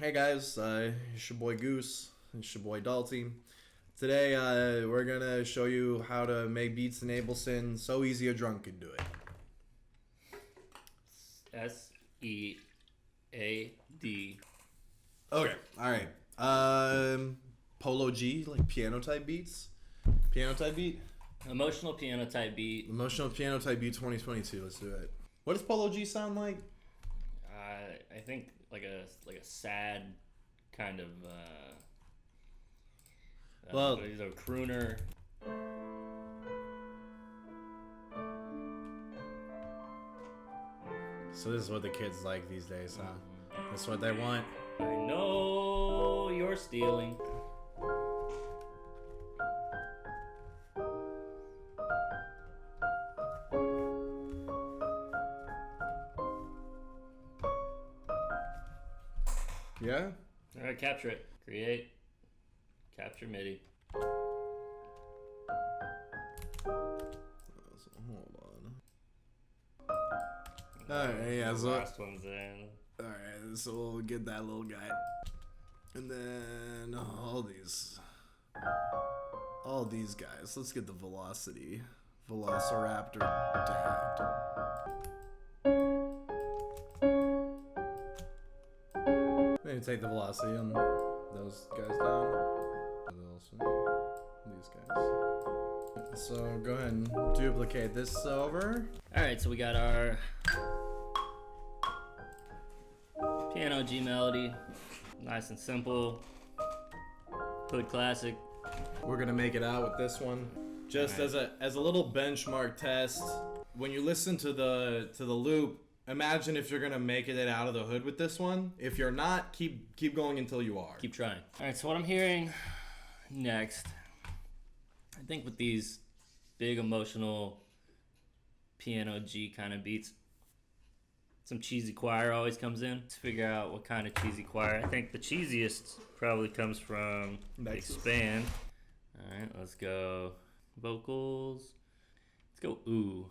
Hey guys, it's your boy Goose, it's your boy Dalty. Today we're gonna show you how to make beats in Ableton so easy a drunk could do it. SEAD. Okay, alright. Polo G, like piano type beats. Piano type beat? Emotional piano type beat. Emotional piano type beat 2022, let's do it. What does Polo G sound like? I think like a sad kind of Well, he's a crooner. so this is what the kids like these days, huh? That's what they want. I know you're stealing. Yeah? All right, capture it. Create. Capture MIDI. Hold on. Alright, yeah, The so last one's in. alright, so we'll get that little guy. And then all these guys. Let's get the velocity. Velociraptor tagged. Maybe take the velocity on those guys down. And also these guys. So go ahead and duplicate this over. All right, so we got our piano G melody, nice and simple, hood classic. We're gonna make it out with this one. Just as a little benchmark test, when you listen to the loop, imagine if you're gonna make it out of the hood with this one. If you're not, keep going until you are. Keep trying. All right, so what I'm hearing next, I think with these big emotional piano G kind of beats, some cheesy choir always comes in. Let's figure out what kind of cheesy choir. I think the cheesiest probably comes from Expand. All right, let's go vocals. Let's go ooh.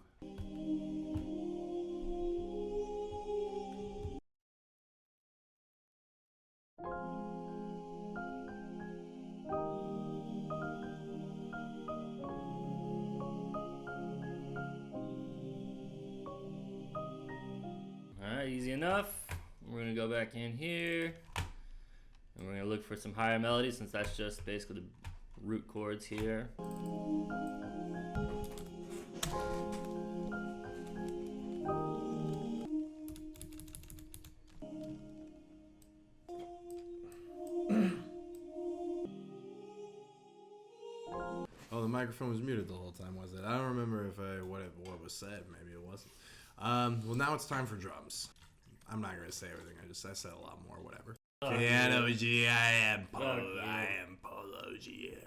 Alright, easy enough. We're gonna go back in here and we're gonna look for some higher melodies since that's just basically the root chords here. Oh, the microphone was muted the whole time, was it? I don't remember if what was said. Maybe it wasn't. Well, now it's time for drums. I'm not gonna say everything. I said a lot more. Whatever. Piano G, I am Polo. I am Polo G.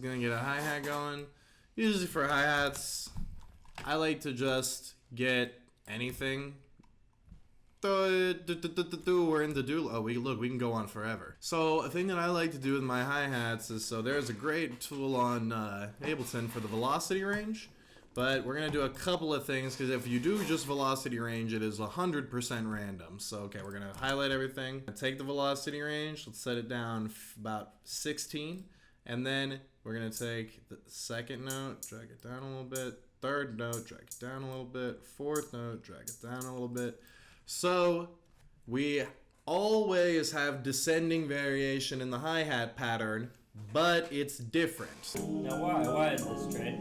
Gonna get a hi-hat going. Usually for hi-hats, I like to just get anything. We're into do. Oh, we can go on forever. So a thing that I like to do with my hi-hats is, so there's a great tool on Ableton for the velocity range, but we're gonna do a couple of things because if you do just velocity range, it is 100% random. So okay, we're gonna highlight everything, take the velocity range, let's set it down about 16, and then we're gonna take the second note, drag it down a little bit, third note, drag it down a little bit, fourth note, drag it down a little bit. So we always have descending variation in the hi-hat pattern, but it's different. Now why is this, Trey?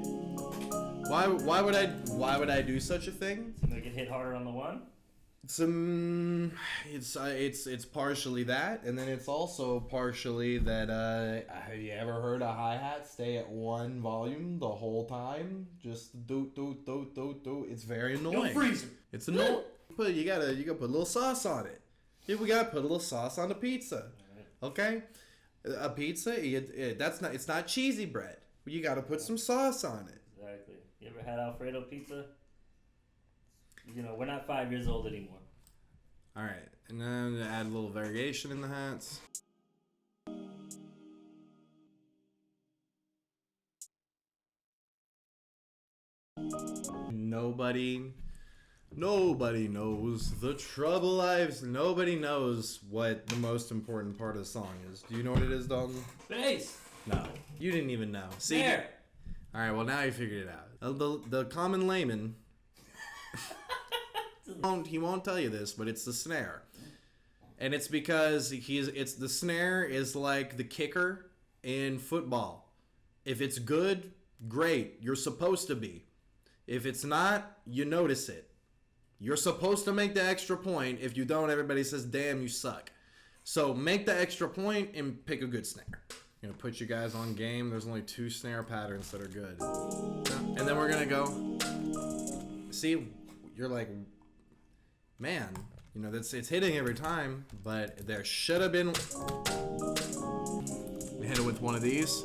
Why would I do such a thing? To make it hit harder on the one? It's partially that, and then it's also partially that have you ever heard a hi-hat stay at one volume the whole time? Just do. It's very annoying. No freezer. It's annoying. But you gotta put a little sauce on it. Yeah, we gotta put a little sauce on the pizza. Okay, a pizza. It's not cheesy bread. You gotta put some sauce on it. Exactly. You ever had Alfredo pizza? You know, we're not 5 years old anymore. All right, and then add a little variation in the hats. Nobody Nobody knows the trouble lives. Nobody knows what the most important part of the song is. Do you know what it is, Dalton? Bass. No, you didn't even know. See? There. All right, well now you figured it out. The common layman, he won't tell you this, but it's the snare, and it's because it's the snare is like the kicker in football. If it's good, great. You're supposed to be. If it's not, you notice it. You're supposed to make the extra point. If you don't, everybody says, damn, you suck. So make the extra point and pick a good snare. I'm going to put you guys on game. There's only 2 snare patterns that are good. And then we're going to go. See, you're like, man, you know, it's hitting every time, but there should have been. We hit it with one of these.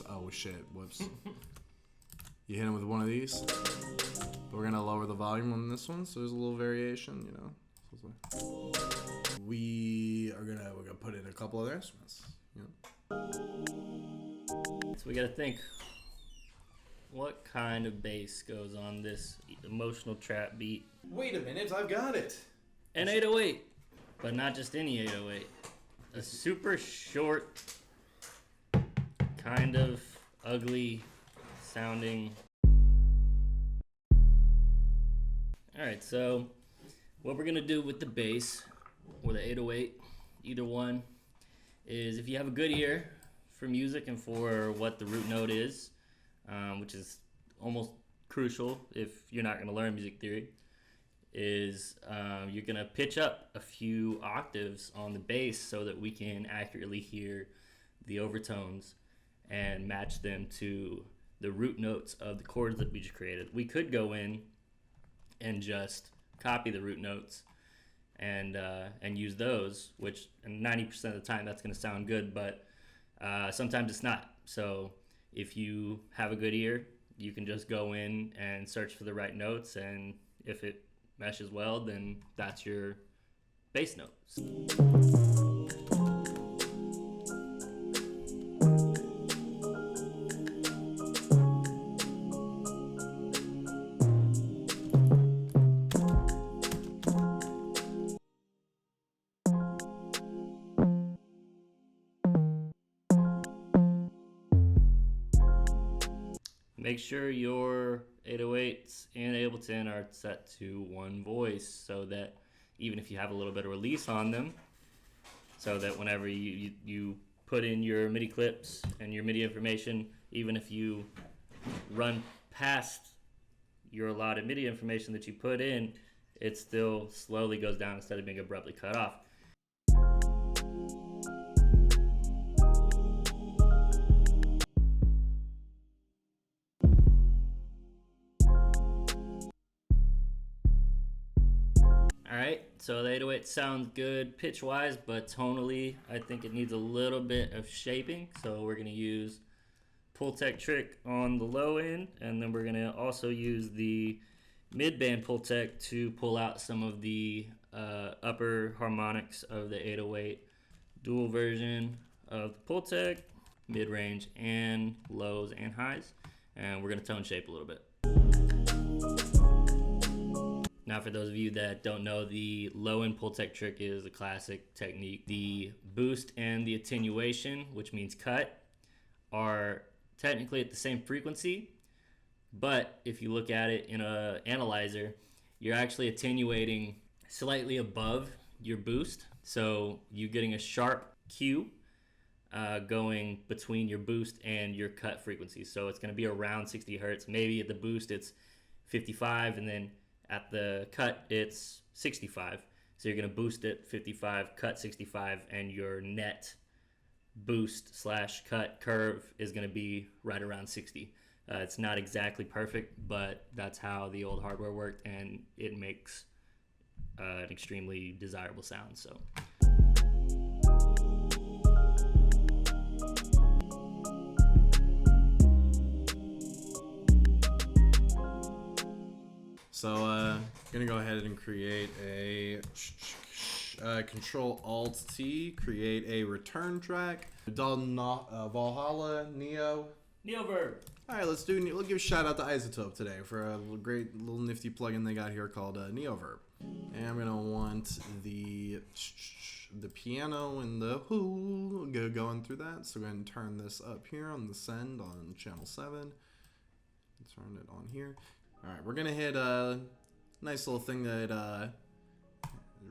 Oh shit, whoops. You hit him with one of these. We're gonna lower the volume on this one, so there's a little variation, you know. We're gonna put in a couple other instruments. You know? So we gotta think, what kind of bass goes on this emotional trap beat? Wait a minute, I've got it. An 808, but not just any 808. A super short, kind of ugly sounding. Alright, so what we're going to do with the bass or the 808, either one, is if you have a good ear for music and for what the root note is, which is almost crucial if you're not going to learn music theory, is you're going to pitch up a few octaves on the bass so that we can accurately hear the overtones and match them to the root notes of the chords that we just created. We could go in and just copy the root notes and use those, which 90% of the time that's going to sound good, but sometimes it's not. So if you have a good ear, you can just go in and search for the right notes, and if it meshes well, then that's your bass notes. Make sure your 808s and Ableton are set to one voice so that even if you have a little bit of release on them, so that whenever you put in your MIDI clips and your MIDI information, even if you run past your allotted MIDI information that you put in, it still slowly goes down instead of being abruptly cut off. Alright, so the 808 sounds good pitch-wise, but tonally, I think it needs a little bit of shaping. So we're going to use Pultec Trick on the low end, and then we're going to also use the mid-band Pultec to pull out some of the upper harmonics of the 808 dual version of the Pultec, mid-range and lows and highs. And we're going to tone shape a little bit. Now, for those of you that don't know, the low-end Pultec trick is a classic technique. The boost and the attenuation, which means cut, are technically at the same frequency, but if you look at it in an analyzer, you're actually attenuating slightly above your boost. So you're getting a sharp cue going between your boost and your cut frequency. So it's going to be around 60 hertz. Maybe at the boost it's 55, and then at the cut, it's 65. So you're going to boost it 55, cut 65, and your net boost / cut curve is going to be right around 60. It's not exactly perfect, but that's how the old hardware worked, and it makes an extremely desirable sound. So. So, gonna go ahead and create a Control-Alt-T, create a return track. Dalton Valhalla Neo. Neoverb. All right, we'll give a shout out to Isotope today for a great little nifty plugin they got here called Neoverb. And I'm gonna want the piano and the going through that. So go ahead and turn this up here on the send on channel 7. Turn it on here. All right, we're gonna hit a nice little thing that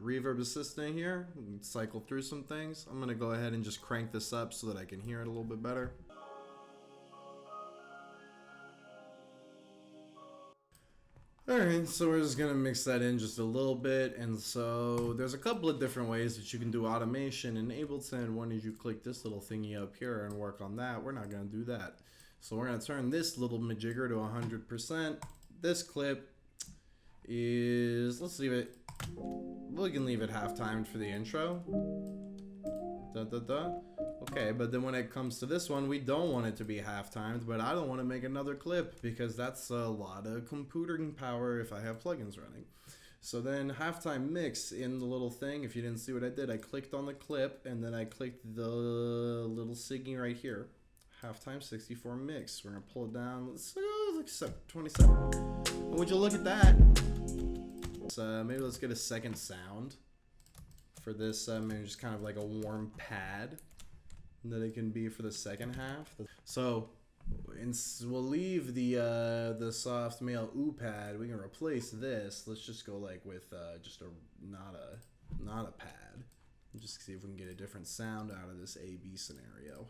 reverb assistant here. Cycle through some things. I'm gonna go ahead and just crank this up so that I can hear it a little bit better. Alright, so we're just gonna mix that in just a little bit, and so there's a couple of different ways that you can do automation in Ableton. One is you click this little thingy up here and work on that. We're not gonna do that. So we're gonna turn this little majigger to 100%. This clip is, we can leave it half-timed for the intro. Okay, but then when it comes to this one, we don't want it to be half-timed, but I don't want to make another clip because that's a lot of computing power if I have plugins running. So then halftime mix in the little thing, if you didn't see what I did, I clicked on the clip and then I clicked the little signy right here. Halftime 64 mix. We're going to pull it down. Let's like 27. And would you look at that? So maybe let's get a second sound for this, maybe just kind of like a warm pad that it can be for the second half. So we'll leave the soft male ooh pad. We can replace this. Let's just go like with just not a pad. Just see if we can get a different sound out of this A-B scenario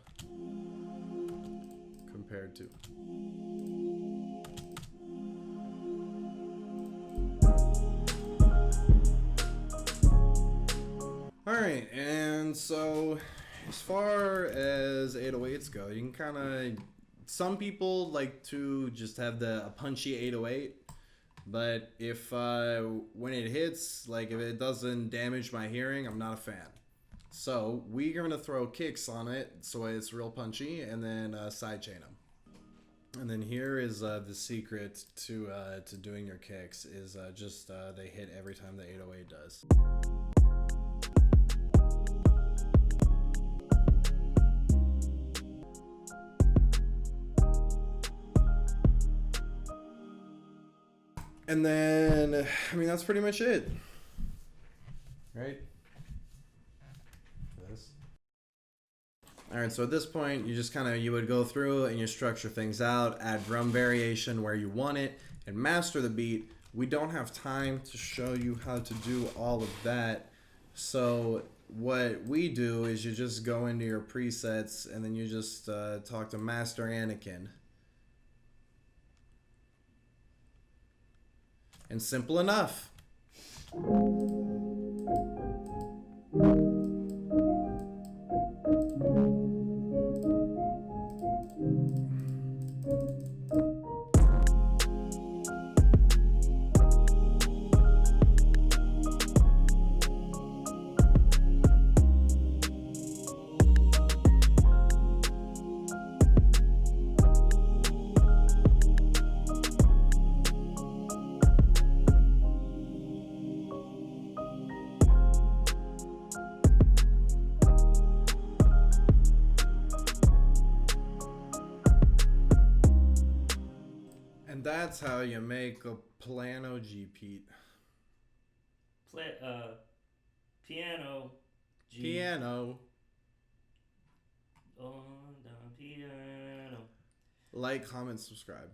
compared to. Alright, and so as far as 808s go, you can kind of, some people like to just have a punchy 808, but if when it hits, like if it doesn't damage my hearing, I'm not a fan. So we're going to throw kicks on it so it's real punchy, and then sidechain them. And then here is the secret to doing your kicks is just they hit every time the 808 does. And then, I mean, that's pretty much it, right? This. All right, so at this point, you just you would go through and you structure things out, add drum variation where you want it, and master the beat. We don't have time to show you how to do all of that. So what we do is you just go into your presets and then you just talk to Master Anakin. And simple enough. That's how you make a piano G, Pete. Piano G. Piano. On the piano. Like, comment, subscribe.